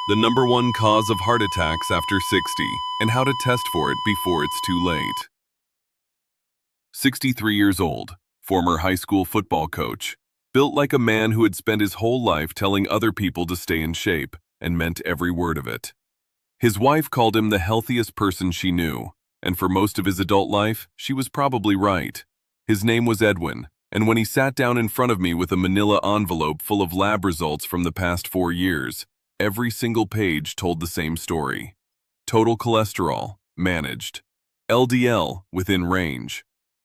The number one cause of heart attacks after 60, and how to test for it before it's too late. 63 years old, former high school football coach, built like a man who had spent his whole life telling other people to stay in shape, and meant every word of it. His wife called him the healthiest person she knew, and for most of his adult life, she was probably right. His name was Edwin, and when he sat down in front of me with a manila envelope full of lab results from the past 4 years, every single page told the same story. Total cholesterol, managed. LDL, within range.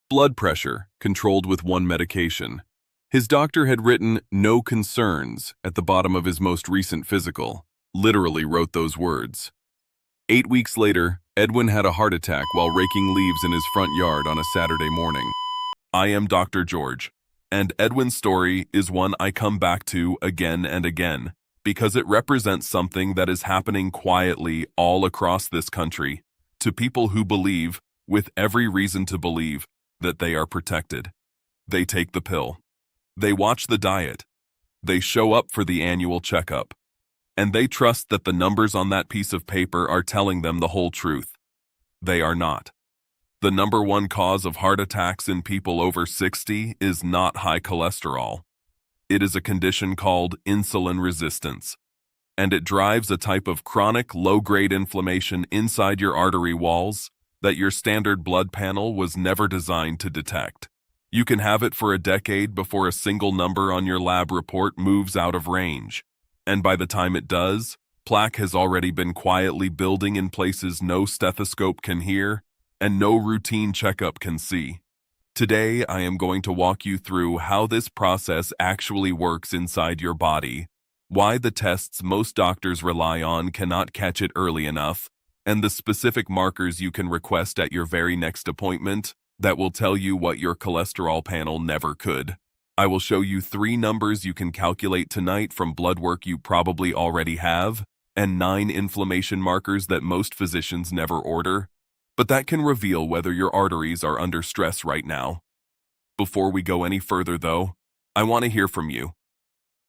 Blood pressure, controlled with one medication. His doctor had written "no concerns" at the bottom of his most recent physical, literally wrote those words. 8 weeks later, Edwin had a heart attack while raking leaves in his front yard on a Saturday morning. I am Dr. George, and Edwin's story is one I come back to again and again, because it represents something that is happening quietly all across this country, to people who believe, with every reason to believe, that they are protected. They take the pill. They watch the diet. They show up for the annual checkup. And they trust that the numbers on that piece of paper are telling them the whole truth. They are not. The number one cause of heart attacks in people over 60 is not high cholesterol. It is a condition called insulin resistance, and it drives a type of chronic low-grade inflammation inside your artery walls that your standard blood panel was never designed to detect. You can have it for a decade before a single number on your lab report moves out of range. And by the time it does, plaque has already been quietly building in places no stethoscope can hear and no routine checkup can see. Today, I am going to walk you through how this process actually works inside your body, why the tests most doctors rely on cannot catch it early enough, and the specific markers you can request at your very next appointment that will tell you what your cholesterol panel never could. I will show you 3 numbers you can calculate tonight from blood work you probably already have, and 9 inflammation markers that most physicians never order, but that can reveal whether your arteries are under stress right now. Before we go any further though, I want to hear from you.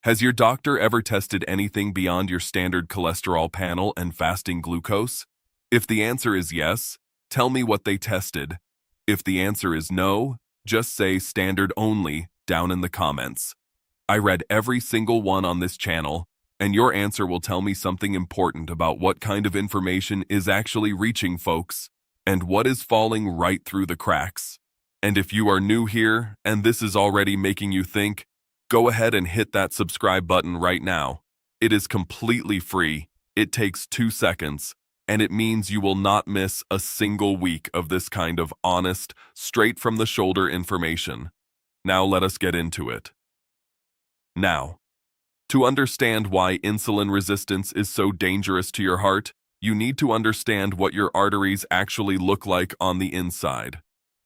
Has your doctor ever tested anything beyond your standard cholesterol panel and fasting glucose? If the answer is yes, tell me what they tested. If the answer is no, just say standard only down in the comments. I read every single one on this channel, and your answer will tell me something important about what kind of information is actually reaching folks and what is falling right through the cracks. And if you are new here and this is already making you think, go ahead and hit that subscribe button right now. It is completely free, it takes 2 seconds, and it means you will not miss a single week of this kind of honest, straight from the shoulder information. Now let us get into it. Now, to understand why insulin resistance is so dangerous to your heart, you need to understand what your arteries actually look like on the inside.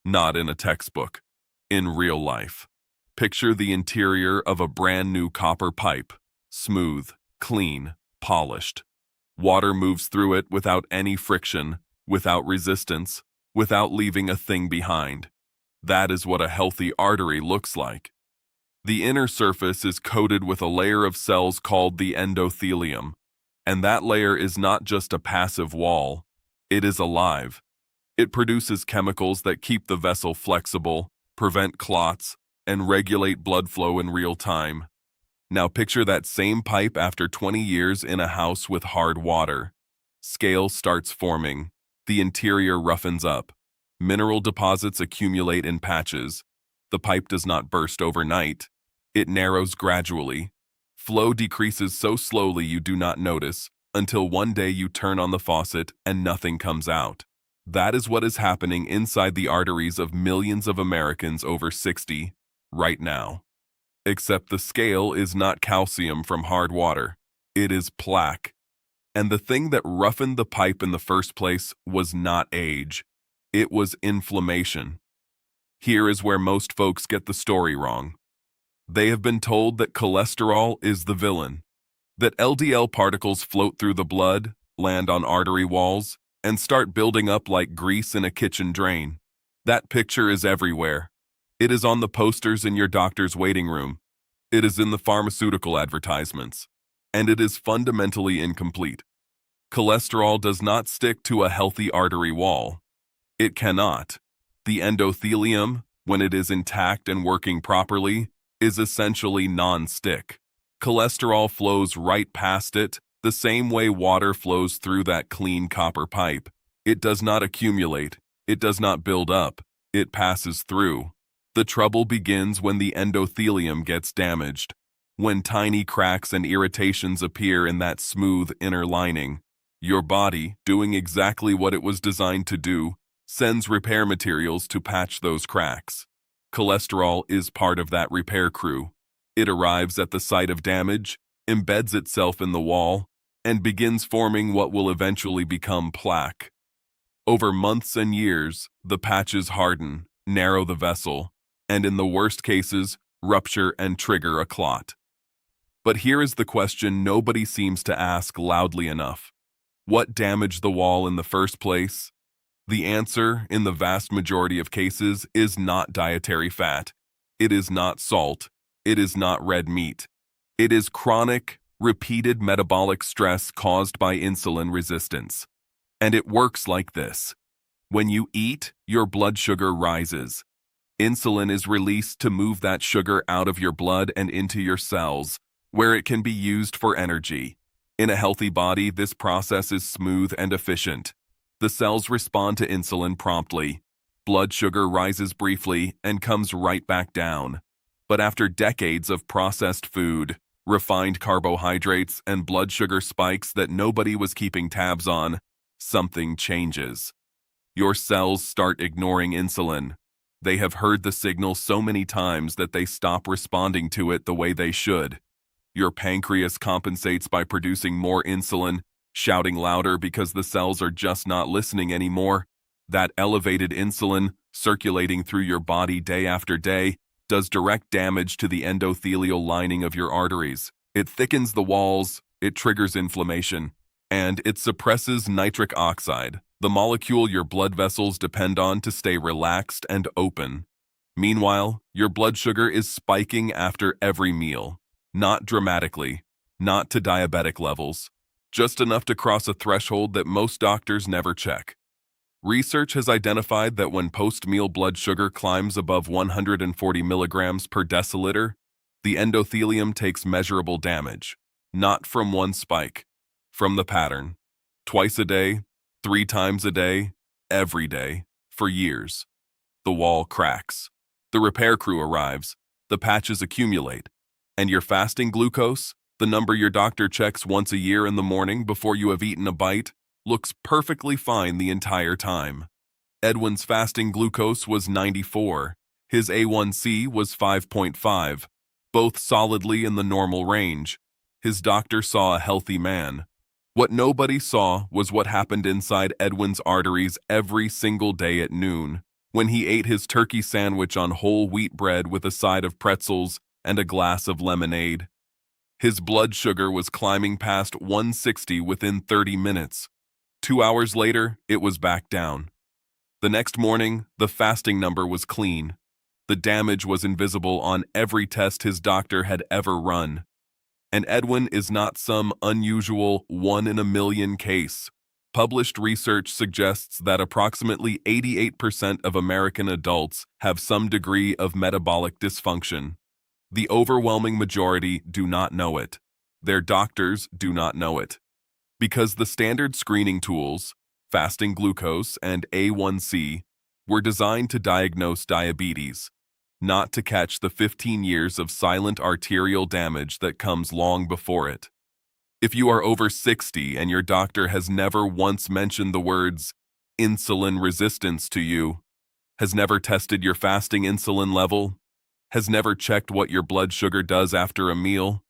Not in a textbook, in real life. Picture the interior of a brand new copper pipe, smooth, clean, polished. Water moves through it without any friction, without resistance, without leaving a thing behind. That is what a healthy artery looks like. The inner surface is coated with a layer of cells called the endothelium, and that layer is not just a passive wall, it is alive. It produces chemicals that keep the vessel flexible, prevent clots, and regulate blood flow in real time. Now picture that same pipe after 20 years in a house with hard water. Scale starts forming, the interior roughens up. Mineral deposits accumulate in patches. The pipe does not burst overnight. It narrows gradually. Flow decreases so slowly you do not notice, until one day you turn on the faucet and nothing comes out. That is what is happening inside the arteries of millions of Americans over 60 right now. Except the scale is not calcium from hard water. It is plaque. And the thing that roughened the pipe in the first place was not age. It was inflammation. Here is where most folks get the story wrong. They have been told that cholesterol is the villain, that LDL particles float through the blood, land on artery walls, and start building up like grease in a kitchen drain. That picture is everywhere. It is on the posters in your doctor's waiting room. It is in the pharmaceutical advertisements. and it is fundamentally incomplete. Cholesterol does not stick to a healthy artery wall. It cannot. The endothelium, when it is intact and working properly, is essentially non-stick. Cholesterol flows right past it, the same way water flows through that clean copper pipe. It does not accumulate, it does not build up, it passes through. The trouble begins when the endothelium gets damaged, when tiny cracks and irritations appear in that smooth inner lining. Your body, doing exactly what it was designed to do, sends repair materials to patch those cracks. Cholesterol is part of that repair crew. It arrives at the site of damage, embeds itself in the wall, and begins forming what will eventually become plaque. Over months and years, the patches harden, narrow the vessel, and in the worst cases, rupture and trigger a clot. But here is the question nobody seems to ask loudly enough. What damaged the wall in the first place? The answer, in the vast majority of cases, is not dietary fat. It is not salt. It is not red meat. It is chronic, repeated metabolic stress caused by insulin resistance. And it works like this. When you eat, your blood sugar rises. Insulin is released to move that sugar out of your blood and into your cells, where it can be used for energy. In a healthy body, this process is smooth and efficient. The cells respond to insulin promptly. Blood sugar rises briefly and comes right back down. But after decades of processed food, refined carbohydrates, and blood sugar spikes that nobody was keeping tabs on, something changes. Your cells start ignoring insulin. They have heard the signal so many times that they stop responding to it the way they should. Your pancreas compensates by producing more insulin, shouting louder because the cells are just not listening anymore. That elevated insulin, circulating through your body day after day, does direct damage to the endothelial lining of your arteries. It thickens the walls, it triggers inflammation, and it suppresses nitric oxide, the molecule your blood vessels depend on to stay relaxed and open. Meanwhile, your blood sugar is spiking after every meal. Not dramatically, not to diabetic levels, just enough to cross a threshold that most doctors never check. Research has identified that when post-meal blood sugar climbs above 140 milligrams per deciliter, the endothelium takes measurable damage, not from one spike, from the pattern. Twice a day, 3 times a day, every day, for years. The wall cracks. The repair crew arrives. The patches accumulate. And your fasting glucose, the number your doctor checks once a year in the morning before you have eaten a bite, looks perfectly fine the entire time. Edwin's fasting glucose was 94. His A1C was 5.5, both solidly in the normal range. His doctor saw a healthy man. What nobody saw was what happened inside Edwin's arteries every single day at noon, when he ate his turkey sandwich on whole wheat bread with a side of pretzels and a glass of lemonade. His blood sugar was climbing past 160 within 30 minutes. 2 hours later, it was back down. The next morning, the fasting number was clean. The damage was invisible on every test his doctor had ever run. And Edwin is not some unusual 1 in a million case. Published research suggests that approximately 88% of American adults have some degree of metabolic dysfunction. The overwhelming majority do not know it. Their doctors do not know it. Because the standard screening tools, fasting glucose and A1C, were designed to diagnose diabetes, not to catch the 15 years of silent arterial damage that comes long before it. If you are over 60 and your doctor has never once mentioned the words insulin resistance to you, has never tested your fasting insulin level, has never checked what your blood sugar does after a meal,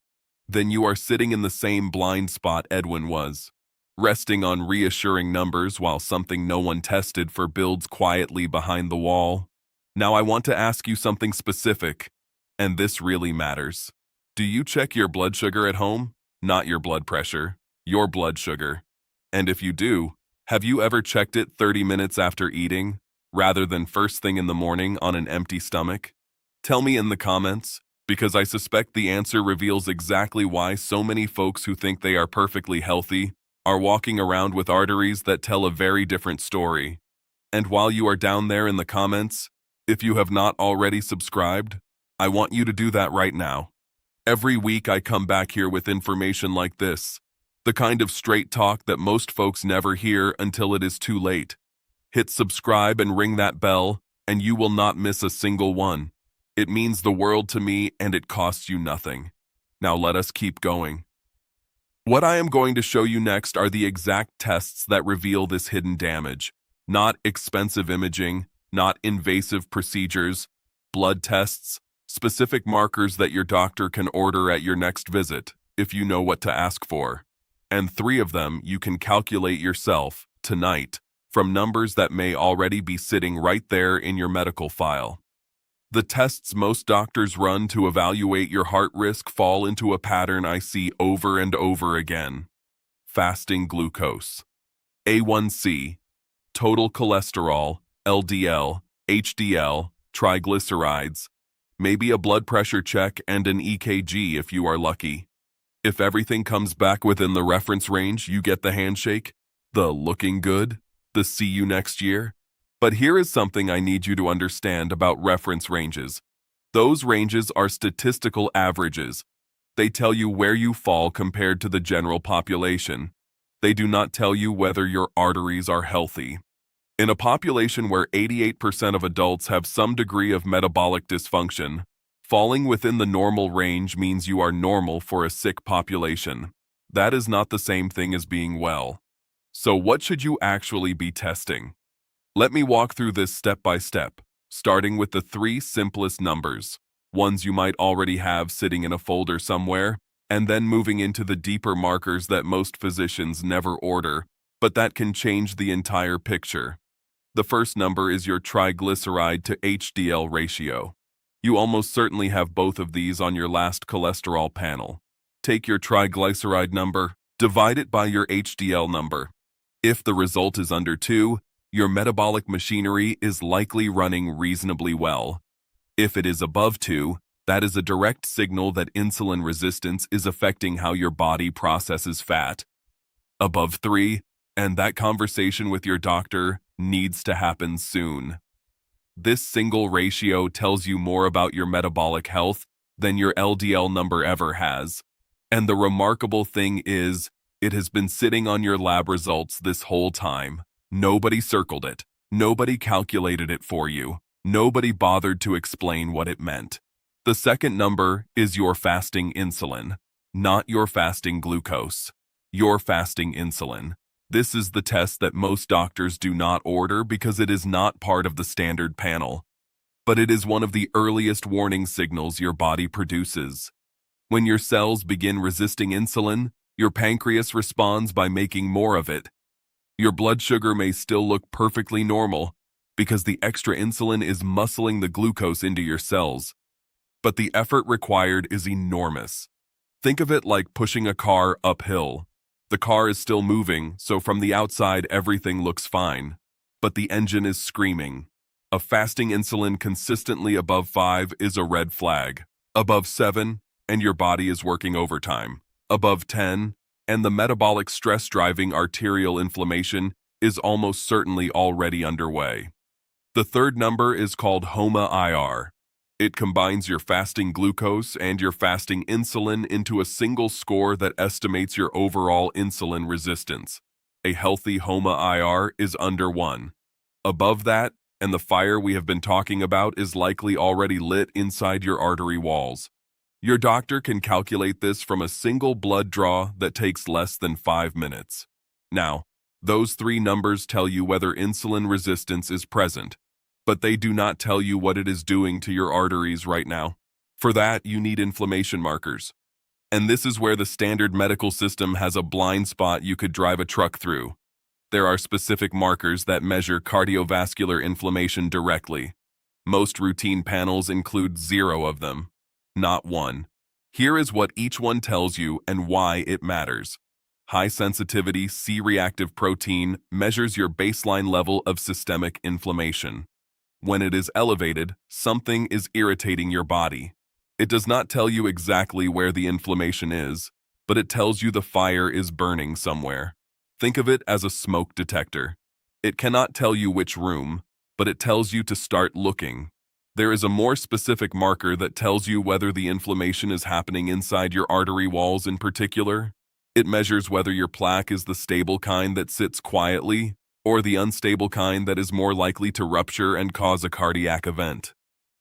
then you are sitting in the same blind spot Edwin was, resting on reassuring numbers while something no one tested for builds quietly behind the wall. Now I want to ask you something specific, and this really matters. Do you check your blood sugar at home? Not your blood pressure, your blood sugar. And if you do, have you ever checked it 30 minutes after eating, rather than first thing in the morning on an empty stomach? Tell me in the comments, Because I suspect the answer reveals exactly why so many folks who think they are perfectly healthy are walking around with arteries that tell a very different story. And while you are down there in the comments, if you have not already subscribed, I want you to do that right now. Every week I come back here with information like this, the kind of straight talk that most folks never hear until it is too late. Hit subscribe and ring that bell, and you will not miss a single one. It means the world to me, and it costs you nothing. Now let us keep going. What I am going to show you next are the exact tests that reveal this hidden damage. Not expensive imaging, not invasive procedures, blood tests, specific markers that your doctor can order at your next visit, if you know what to ask for. And 3 of them you can calculate yourself, tonight, from numbers that may already be sitting right there in your medical file. The tests most doctors run to evaluate your heart risk fall into a pattern I see over and over again. Fasting glucose, A1C, total cholesterol, LDL, HDL, triglycerides, maybe a blood pressure check and an EKG if you are lucky. If everything comes back within the reference range, you get the handshake, the looking good, the see you next year. But here is something I need you to understand about reference ranges. Those ranges are statistical averages. They tell you where you fall compared to the general population. They do not tell you whether your arteries are healthy. In a population where 88% of adults have some degree of metabolic dysfunction, falling within the normal range means you are normal for a sick population. That is not the same thing as being well. So what should you actually be testing? Let me walk through this step by step, starting with the 3 simplest numbers, ones you might already have sitting in a folder somewhere, and then moving into the deeper markers that most physicians never order, but that can change the entire picture. The first number is your triglyceride to HDL ratio. You almost certainly have both of these on your last cholesterol panel. Take your triglyceride number, divide it by your HDL number. If the result is under 2, your metabolic machinery is likely running reasonably well. If it is above 2, that is a direct signal that insulin resistance is affecting how your body processes fat. Above 3, and that conversation with your doctor needs to happen soon. This single ratio tells you more about your metabolic health than your LDL number ever has. And the remarkable thing is, it has been sitting on your lab results this whole time. Nobody circled it. Nobody calculated it for you. Nobody bothered to explain what it meant. The second number is your fasting insulin, not your fasting glucose. Your fasting insulin. This is the test that most doctors do not order because it is not part of the standard panel. But it is one of the earliest warning signals your body produces. When your cells begin resisting insulin, your pancreas responds by making more of it. Your blood sugar may still look perfectly normal because the extra insulin is muscling the glucose into your cells. But the effort required is enormous. Think of it like pushing a car uphill. The car is still moving, so from the outside everything looks fine. But the engine is screaming. A fasting insulin consistently above 5 is a red flag. Above 7, and your body is working overtime. Above 10, and the metabolic stress driving arterial inflammation is almost certainly already underway. The third number is called HOMA-IR. It combines your fasting glucose and your fasting insulin into a single score that estimates your overall insulin resistance. A healthy HOMA-IR is under 1. Above that, and the fire we have been talking about is likely already lit inside your artery walls. Your doctor can calculate this from a single blood draw that takes less than 5 minutes. Now, those 3 numbers tell you whether insulin resistance is present, but they do not tell you what it is doing to your arteries right now. For that, you need inflammation markers. And this is where the standard medical system has a blind spot you could drive a truck through. There are specific markers that measure cardiovascular inflammation directly. Most routine panels include 0 of them. Not 1. Here is what each one tells you and why it matters. High-sensitivity C-reactive protein measures your baseline level of systemic inflammation. When it is elevated, something is irritating your body. It does not tell you exactly where the inflammation is, but it tells you the fire is burning somewhere. Think of it as a smoke detector. It cannot tell you which room, but it tells you to start looking. There is a more specific marker that tells you whether the inflammation is happening inside your artery walls in particular. It measures whether your plaque is the stable kind that sits quietly, or the unstable kind that is more likely to rupture and cause a cardiac event.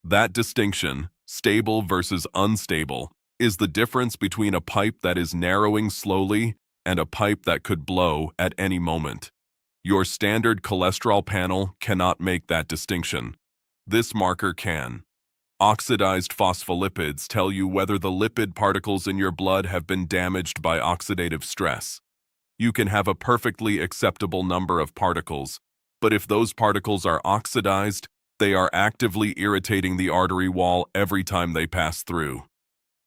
That distinction, stable versus unstable, is the difference between a pipe that is narrowing slowly and a pipe that could blow at any moment. Your standard cholesterol panel cannot make that distinction. This marker can. Oxidized phospholipids tell you whether the lipid particles in your blood have been damaged by oxidative stress. You can have a perfectly acceptable number of particles, but if those particles are oxidized, they are actively irritating the artery wall every time they pass through.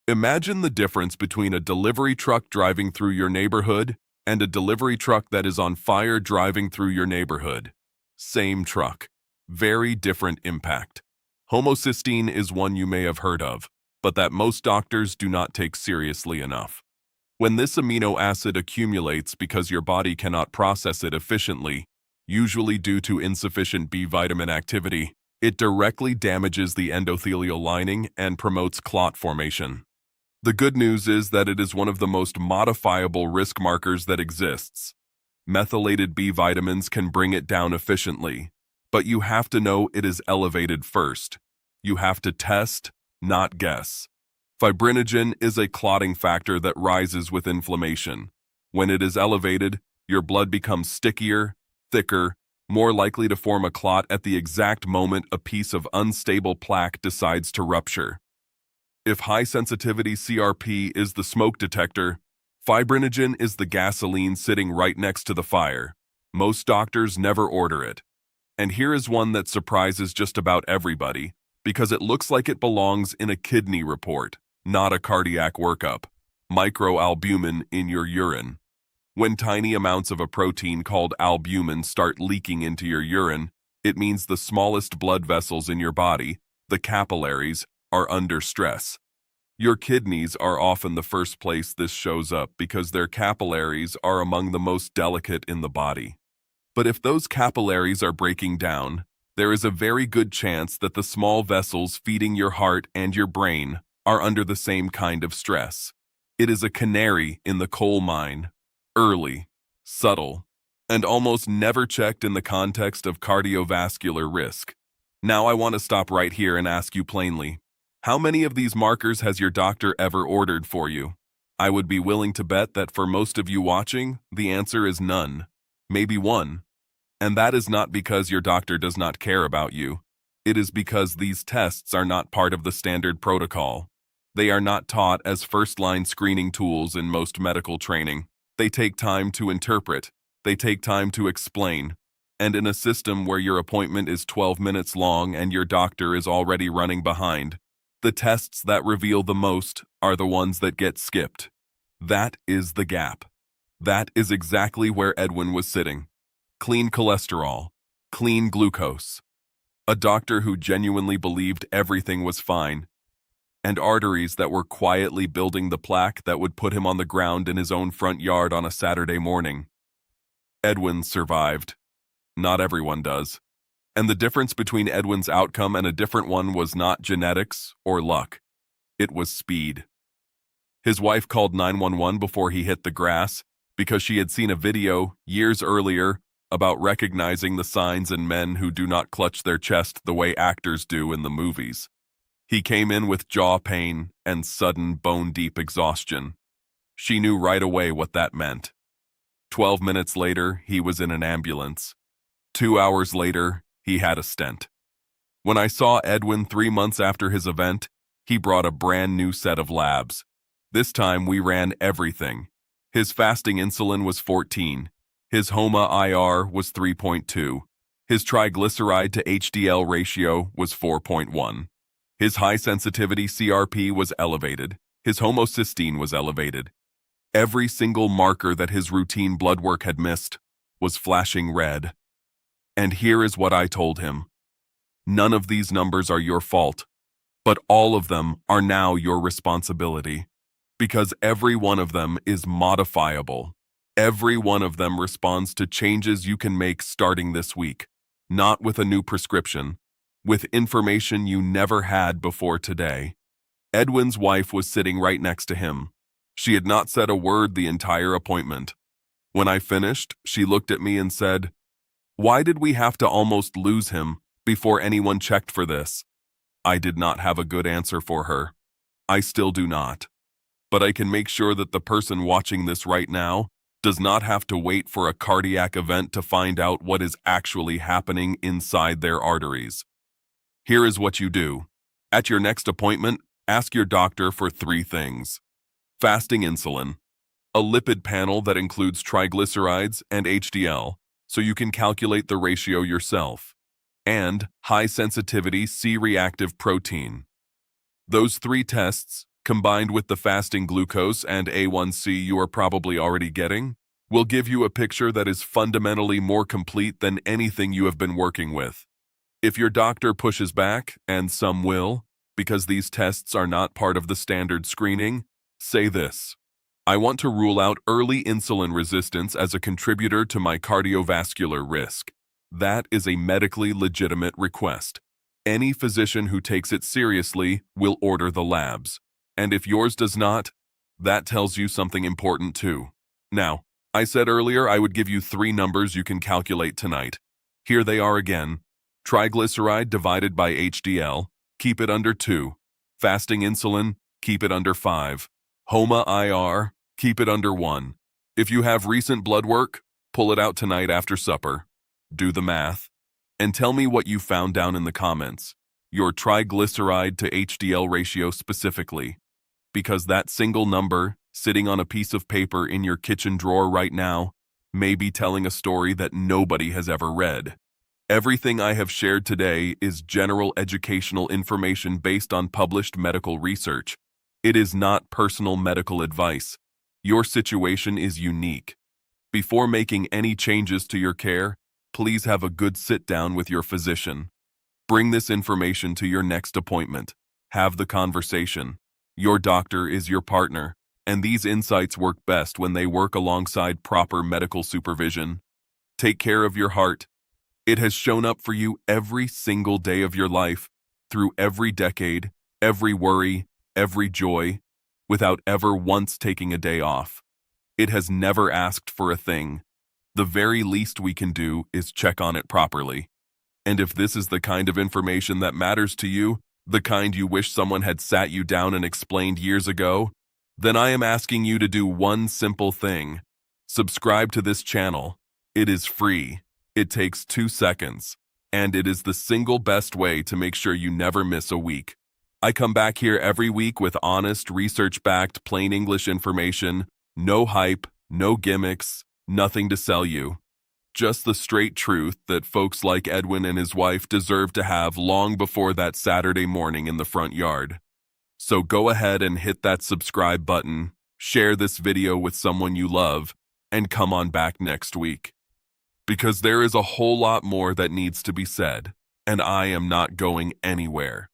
Imagine the difference between a delivery truck driving through your neighborhood and a delivery truck that is on fire driving through your neighborhood. Same truck, very different impact. Homocysteine is one you may have heard of, but that most doctors do not take seriously enough. When this amino acid accumulates because your body cannot process it efficiently, usually due to insufficient B vitamin activity, it directly damages the endothelial lining and promotes clot formation. The good news is that it is one of the most modifiable risk markers that exists. Methylated B vitamins can bring it down efficiently, but you have to know it is elevated first. You have to test, not guess. Fibrinogen is a clotting factor that rises with inflammation. When it is elevated, your blood becomes stickier, thicker, more likely to form a clot at the exact moment a piece of unstable plaque decides to rupture. If high-sensitivity CRP is the smoke detector, fibrinogen is the gasoline sitting right next to the fire. Most doctors never order it. And here is one that surprises just about everybody, because it looks like it belongs in a kidney report, not a cardiac workup. Microalbumin in your urine. When tiny amounts of a protein called albumin start leaking into your urine, it means the smallest blood vessels in your body, the capillaries, are under stress. Your kidneys are often the first place this shows up because their capillaries are among the most delicate in the body. But if those capillaries are breaking down, there is a very good chance that the small vessels feeding your heart and your brain are under the same kind of stress. It is a canary in the coal mine, early, subtle, and almost never checked in the context of cardiovascular risk. Now I want to stop right here and ask you plainly, how many of these markers has your doctor ever ordered for you? I would be willing to bet that for most of you watching, the answer is none, maybe one. And that is not because your doctor does not care about you. It is because these tests are not part of the standard protocol. They are not taught as first-line screening tools in most medical training. They take time to interpret. They take time to explain. And in a system where your appointment is 12 minutes long and your doctor is already running behind, the tests that reveal the most are the ones that get skipped. That is the gap. That is exactly where Edwin was sitting. Clean cholesterol, clean glucose. A doctor who genuinely believed everything was fine, and arteries that were quietly building the plaque that would put him on the ground in his own front yard on a Saturday morning. Edwin survived. Not everyone does. And the difference between Edwin's outcome and a different one was not genetics or luck. It was speed. His wife called 911 before he hit the grass because she had seen a video years earlier about recognizing the signs in men who do not clutch their chest the way actors do in the movies. He came in with jaw pain and sudden bone-deep exhaustion. She knew right away what that meant. 12 minutes later, he was in an ambulance. 2 hours later, he had a stent. When I saw Edwin 3 months after his event, he brought a brand new set of labs. This time we ran everything. His fasting insulin was 14. His HOMA-IR was 3.2. His triglyceride to HDL ratio was 4.1. His high-sensitivity CRP was elevated. His homocysteine was elevated. Every single marker that his routine blood work had missed was flashing red. And here is what I told him. None of these numbers are your fault. But all of them are now your responsibility, because every one of them is modifiable. Every one of them responds to changes you can make starting this week, not with a new prescription, with information you never had before today. Edwin's wife was sitting right next to him. She had not said a word the entire appointment. When I finished, she looked at me and said, "Why did we have to almost lose him before anyone checked for this?" I did not have a good answer for her. I still do not. But I can make sure that the person watching this right now does not have to wait for a cardiac event to find out what is actually happening inside their arteries. Here is what you do. At your next appointment, ask your doctor for 3 things. Fasting insulin, a lipid panel that includes triglycerides and HDL, so you can calculate the ratio yourself, and high-sensitivity C-reactive protein. Those 3 tests, combined with the fasting glucose and A1C you are probably already getting, will give you a picture that is fundamentally more complete than anything you have been working with. If your doctor pushes back, and some will, because these tests are not part of the standard screening, say this: I want to rule out early insulin resistance as a contributor to my cardiovascular risk. That is a medically legitimate request. Any physician who takes it seriously will order the labs. And if yours does not, that tells you something important too. Now, I said earlier I would give you 3 numbers you can calculate tonight. Here they are again. Triglyceride divided by HDL, keep it under 2. Fasting insulin, keep it under 5. HOMA-IR, keep it under 1. If you have recent blood work, pull it out tonight after supper. Do the math. And tell me what you found down in the comments. Your triglyceride to HDL ratio specifically. Because that single number, sitting on a piece of paper in your kitchen drawer right now, may be telling a story that nobody has ever read. Everything I have shared today is general educational information based on published medical research. It is not personal medical advice. Your situation is unique. Before making any changes to your care, please have a good sit-down with your physician. Bring this information to your next appointment. Have the conversation. Your doctor is your partner, and these insights work best when they work alongside proper medical supervision. Take care of your heart. It has shown up for you every single day of your life, through every decade, every worry, every joy, without ever once taking a day off. It has never asked for a thing. The very least we can do is check on it properly. And if this is the kind of information that matters to you, the kind you wish someone had sat you down and explained years ago, then I am asking you to do one simple thing. Subscribe to this channel. It is free. It takes 2 seconds. And it is the single best way to make sure you never miss a week. I come back here every week with honest, research-backed, plain English information, no hype, no gimmicks, nothing to sell you. Just the straight truth that folks like Edwin and his wife deserve to have long before that Saturday morning in the front yard. So go ahead and hit that subscribe button, share this video with someone you love, and come on back next week. Because there is a whole lot more that needs to be said, and I am not going anywhere.